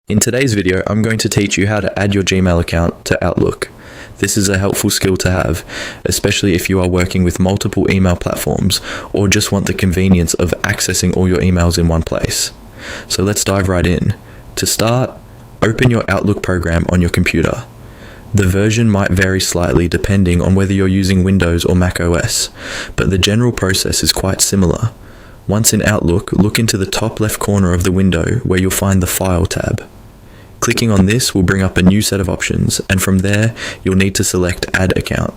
In today's video, I'm going to teach you how to add your Gmail account to Outlook. This is a helpful skill to have, especially if you are working with multiple email platforms or just want the convenience of accessing all your emails in one place. So let's dive right in. To start, open your Outlook program on your computer. The version might vary slightly depending on whether you're using Windows or Mac OS, but the general process is quite similar. Once in Outlook, look into the top left corner of the window where you'll find the File tab. Clicking on this will bring up a new set of options, and from there, you'll need to select Add Account.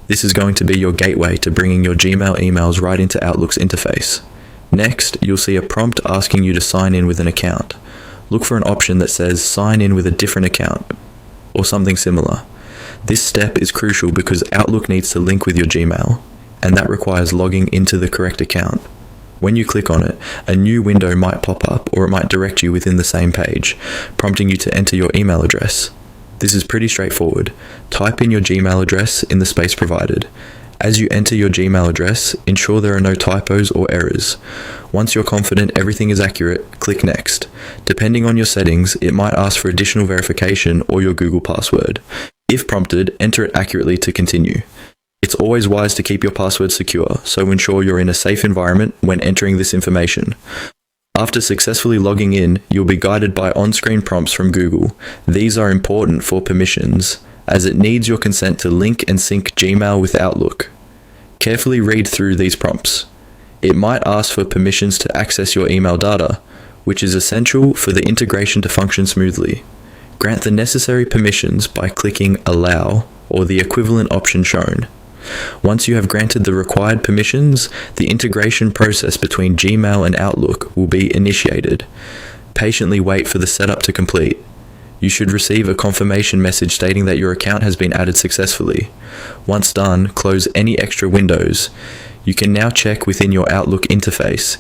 This is going to be your gateway to bringing your Gmail emails right into Outlook's interface. Next, you'll see a prompt asking you to sign in with an account. Look for an option that says Sign in with a different account, or something similar. This step is crucial because Outlook needs to link with your Gmail, and that requires logging into the correct account. When you click on it, a new window might pop up or it might direct you within the same page, prompting you to enter your email address. This is pretty straightforward. Type in your Gmail address in the space provided. As you enter your Gmail address, ensure there are no typos or errors. Once you're confident everything is accurate, click Next. Depending on your settings, it might ask for additional verification or your Google password. If prompted, enter it accurately to continue. It's always wise to keep your password secure, so ensure you're in a safe environment when entering this information. After successfully logging in, you'll be guided by on-screen prompts from Google. These are important for permissions, as it needs your consent to link and sync Gmail with Outlook. Carefully read through these prompts. It might ask for permissions to access your email data, which is essential for the integration to function smoothly. Grant the necessary permissions by clicking Allow, or the equivalent option shown. Once you have granted the required permissions, the integration process between Gmail and Outlook will be initiated. Patiently wait for the setup to complete. You should receive a confirmation message stating that your account has been added successfully. Once done, close any extra windows. You can now check within your Outlook interface